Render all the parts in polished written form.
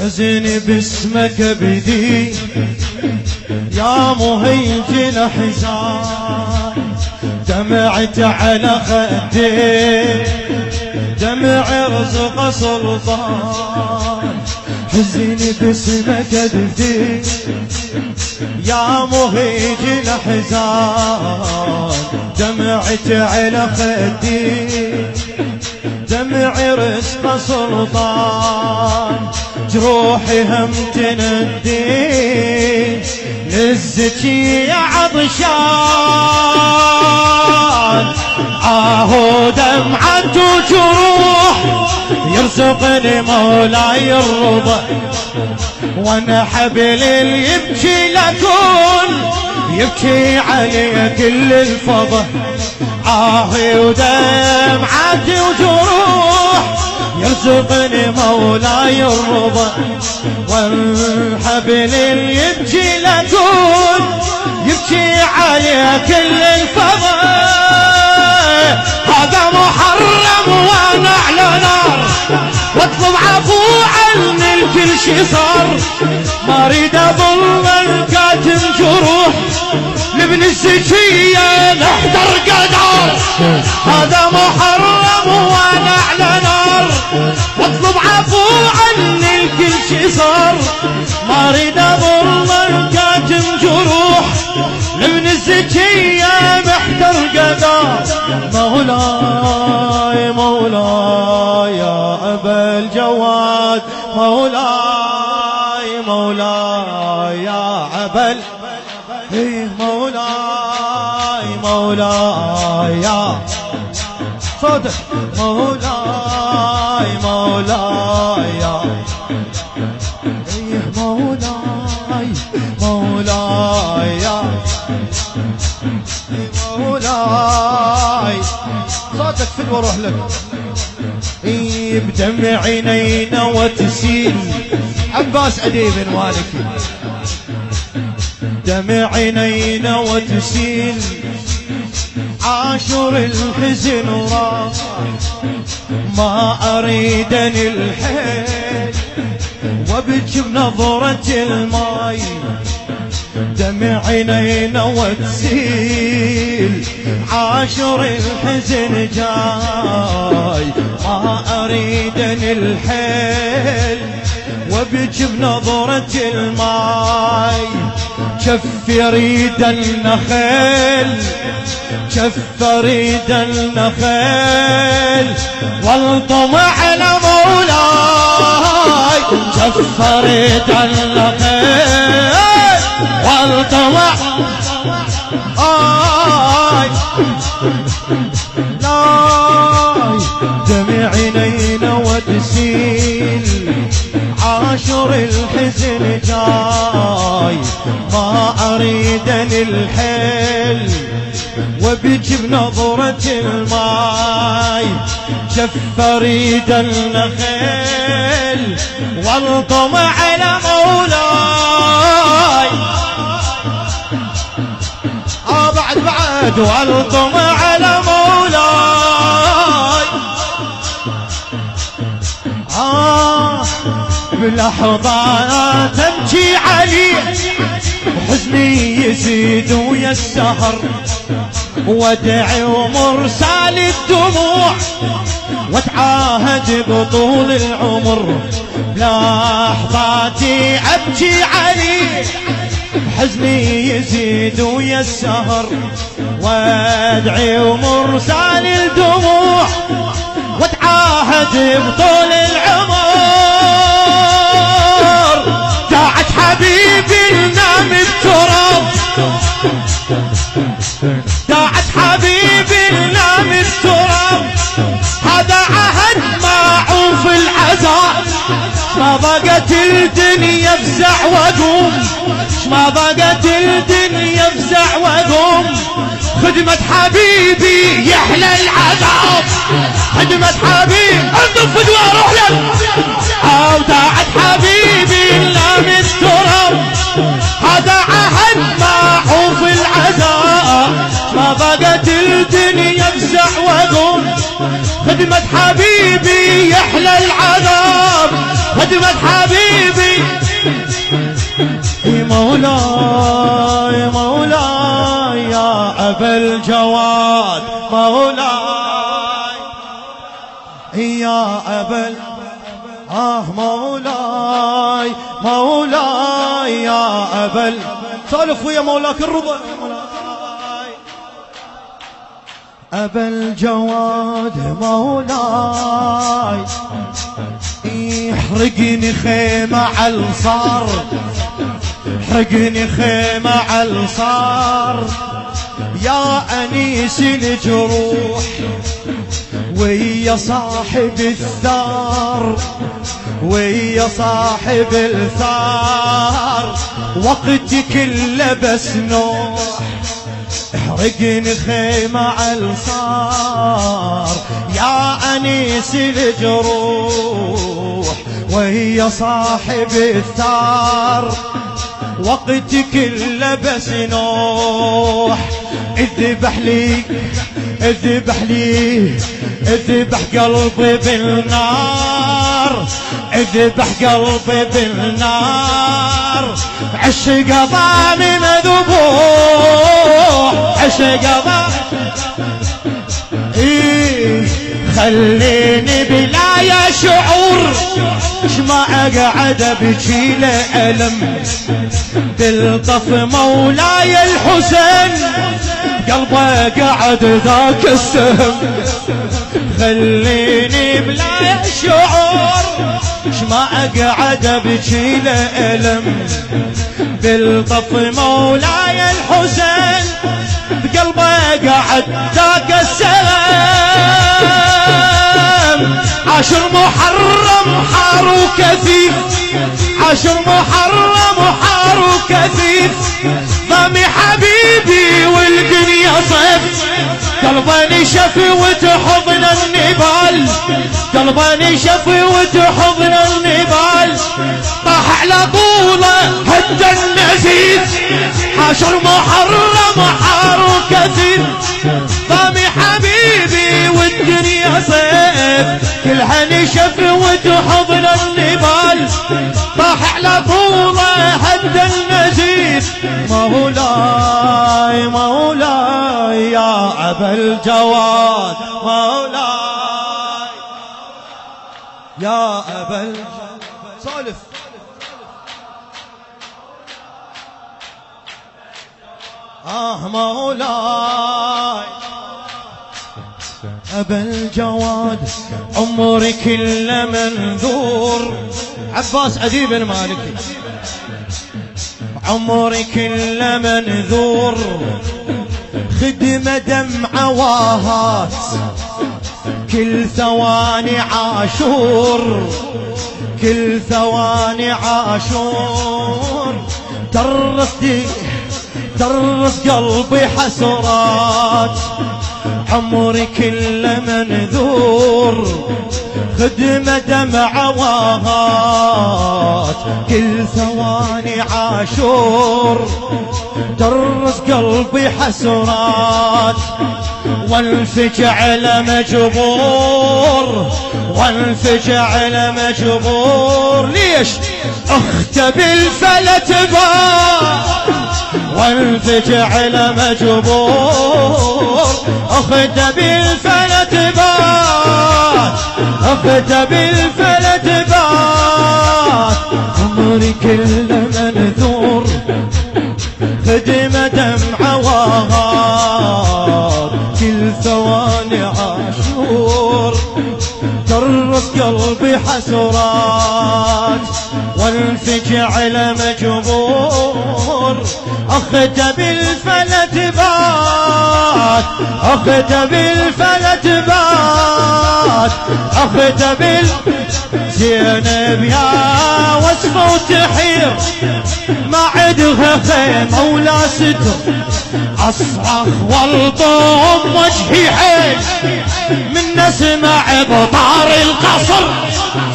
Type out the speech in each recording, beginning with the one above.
حزني باسمك بدي يا مهيجن حزان، دمعت على خدي دمع رزق سلطان. حزني باسمك بدي يا مهيجن حزان، دمعت على خدي دمع رزق سلطان. جروحي هم تندي للزكي يا عطشان، آهو دمعة وجروح يرزقني مولاي الرضا، وانا حبل يبكي لكل يبكي علي كل الفضا. آهي ودمعة وجروح يرزقني مولاي الرضا، والحبل يبكي لكل يبكي علي كل الفضا. هذا محرم وانا على نار، واطلب عفو عني الكل شي صار. ما اريد اظل الكاتم جروح لابن الزكية نحضر قدر. هذا محرم وانا على نار، واطلب عفو عني الكل شي صار. ما اريد اظل الكاتم جروح لابن الزكية محضر قدر. مولاي مولاي يا أبا الجواد، مولاي مولاي يا أبا مولاي مولاي يا صوتك، مولاي مولاي يا مولاي مولاي يا مولاي صوتك في وروح لك. بدمع عينينا وتسيل عباس أديب المالكي، دمع عينينا وتسيل عاشر الحزن وراح. ما أريدني الحيل وابكي بنظرة الماي، دمع عينينا وتسيل عاشر الحزن جاي. ما أريدني الحيل وابكي بنظرة الماي. كف يريد النخيل كف يريد النخيل والطمع على مولاي. كف يريد النخيل والطمع لاي. دمع عينينا وتسيل عاشر الحزن جاي. ما أريدني الحيل وبيجي بنظرة الماي. جف أريد النخيل والطمع على مولاي. بعد والطمع على مولاي. بلحظات تبكي علي وحزني يزيد ويا السهر، وادعي ومرسال الدموع واتعاهد بطول العمر. بلحظاتي ابكي علي حزني يزيد ويا السهر، وادعي ومرسال الدموع واتعاهد بطول العمر. داعت حبيبي لنام التراب، داعت حبيبي لنام التراب. هذا عهد معوف العذاب. ما بقت الدنيا بزع وقوم، ما بقت الدنيا بزع وقوم. خدمة حبيبي يحلى العذاب، خدمة حبيبي انتم فدوى روح لك. او داعت حبيبي لنام التراب. هذا عهد معوف العذاب. ما بقت الدنيا بزع وقوم. خدمة حبيبي يحلى العذاب، خدمة حبيبي. مولاي مولاي يا أبا الجواد، مولاي يا أبا مولاي مولاي يا أبا سولف ويا مولاك الرضا. أبا الجواد مولاي يحرقني خيمة عالصار، حرقني خيمة عالصار يا أنيس الجروح ويا صاحب الثار، ويا صاحب الثار وقتي كله بس نوح. احرقني خيمة عالصار يا أنيس الجروح ويا صاحب الثار وقتي كله بس نوح. اذبح لي اذبح لي اذبح قلبي بالنار، اذبح قلبي بالنار. عشق ضامي مذبوح، عشق ضامي خليني بلا يا شعور، شما اقعد ابكي لألم تلطف مولاي الحسين قلبه قعد ذاك السهم. خليني بلا شعور شما اقعد ابكي لألم تلطف مولاي الحسين بقلبه قعد ذاك السهم. عاشر محرم حار وكثيف، عاشر محرم حار وكثيف ضامي حبيبي والدنيا صيف. قلباني شفي وتحضن النبال، قلباني شفي وتحضن النبال. طاح على طوله هد النزيف. عاشر محرم حار وكثيف ضامي حبيبي والدنيا صيف. كلها نشف وتحضن النبال. طاح على طوله هد النزيف. مولاي مولاي يا أبا الجواد، مولاي يا أبا الجواد. سولف مولاي أبا الجواد عمري كله منذور. عباس أديب المالكي عمري كله منذور، خدمة دمعة واهات كل ثواني عاشور، كل ثواني عاشور. درس قلبي حسرات عمري كله منذور، خدمة دمعة واهات كل ثواني عاشور. درس قلبي حسرات والفجع مجبور، والفجع مجبور. ليش اختب الفلت بار والفجع مجبور. اختب الفلت بار، اختب الفلت بار. عمري كله منذور، خدمة دمعة واهات كل ثواني عاشور. درس قلبي حسرات والفجع مجبور. اختب الفلت بات، اختب الفلت بات، اختب زينب يا وصفة وتحير ما عدها خيمة ولا ستر. اصرخ والطم وجهي حيل من نسمع بطار القصر.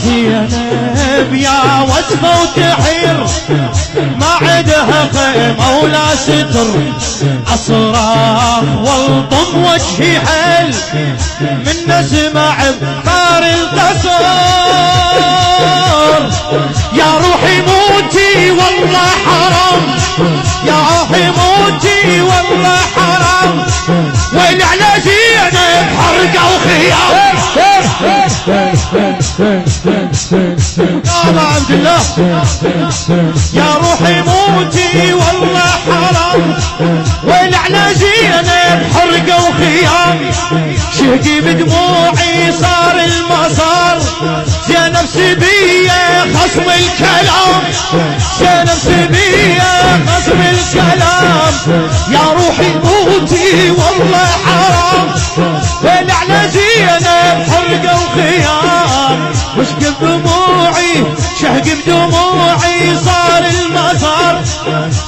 زينب يا وصفة وتحير ما عدها خيمة ولا ستر. اصرخ والطم وجهي حيل من نسمع بطار القصر. يا روحي موتي والله حرام، يا روحي موتي والله حرام، ويل على زينب حرقة وخيام. يا ابا عبد الله يا روحي موتي والله حرام، ويل على زينب حرقة وخيام. شهقي بدموعي صار المسار، زينب سبية خصم الكلام، زينب سبية خصم الكلام. يا روحي موتي والله حرام، ويل على زينب حرقة وخيام. وشق بدموعي شهق بدموعي صار المسار،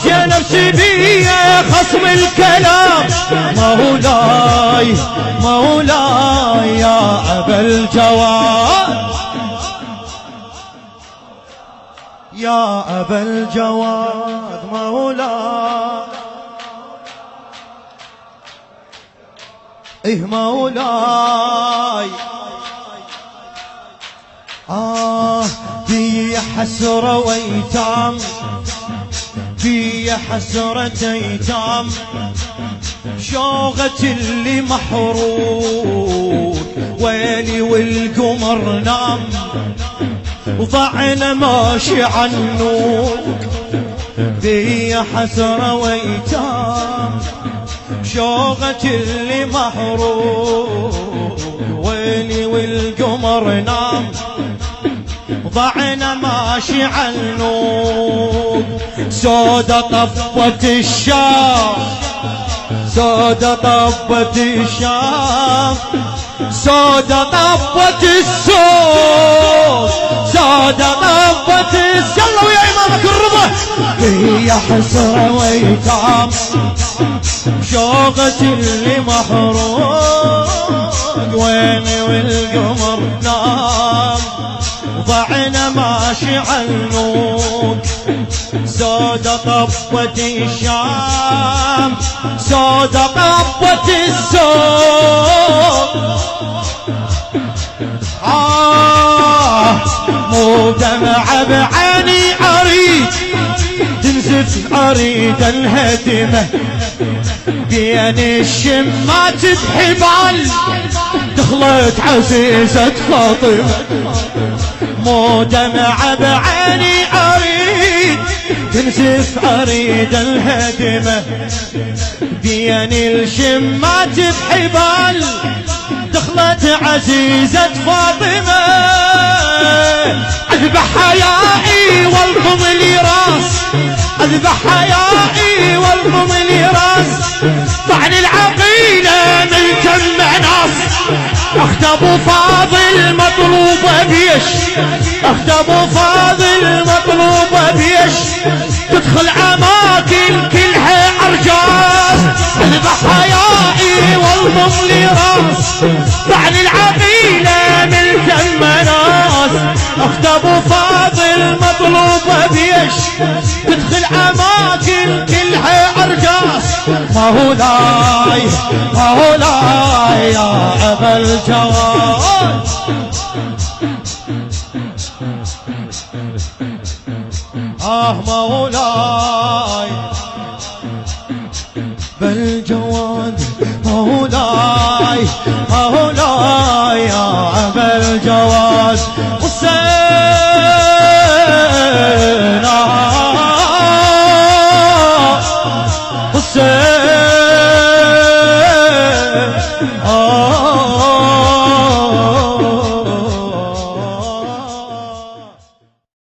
زينب سبية خصم الكلام. مولاي مولاي يا أبا الجواد، يا أبا الجواد مولاي، إيه مولاي. في حسرة ويتام، في حسرة ايتام، شوغة اللي محروق، ويلي والقمر نام، وضعنا ماشي عنوك. في حسرة ويتام، شوغة اللي محروق، ويلي والقمر نام، ضعنا ماشي عنوك. سودة طفت الشام، سودة طفت الشام، سودة طفت السود، سودة طفت السود. يلا ويا إمامك الرضا. هي حسرة ويتام، شوقة اللي محروق، ويني والقمر نام، ضعنا ماشي عنوك. سودة طفت الشام، سودة طفت السود. مو دمعة بعيني أريد تنزف، أريد الهدمة بين الشمات بحبال، دخلت عزيزة فاطمة. مو دمعة بعيني أريد تنزف، أريد الهدمة بين الشمات بحبال، دخلت عزيزة فاطمة. اذبح حيائي والقم لي راس، اذبح حيائي والقم لي راس، طعن العقيلة من كم ناس. اخت ابو فاضل مطلوبة بيش، اخت ابو فاضل مطلوبة بيش، تدخل اماكن كلها ارجاس. اذبح حيائي والقم لي راس، طعن العقيلة من كم ناس. اخت ابو فاضل مطلوبة بيش، تدخل اماكن كلها ارجاس. مولاي مولاي يا ابا الجواد، مولاي بالجواد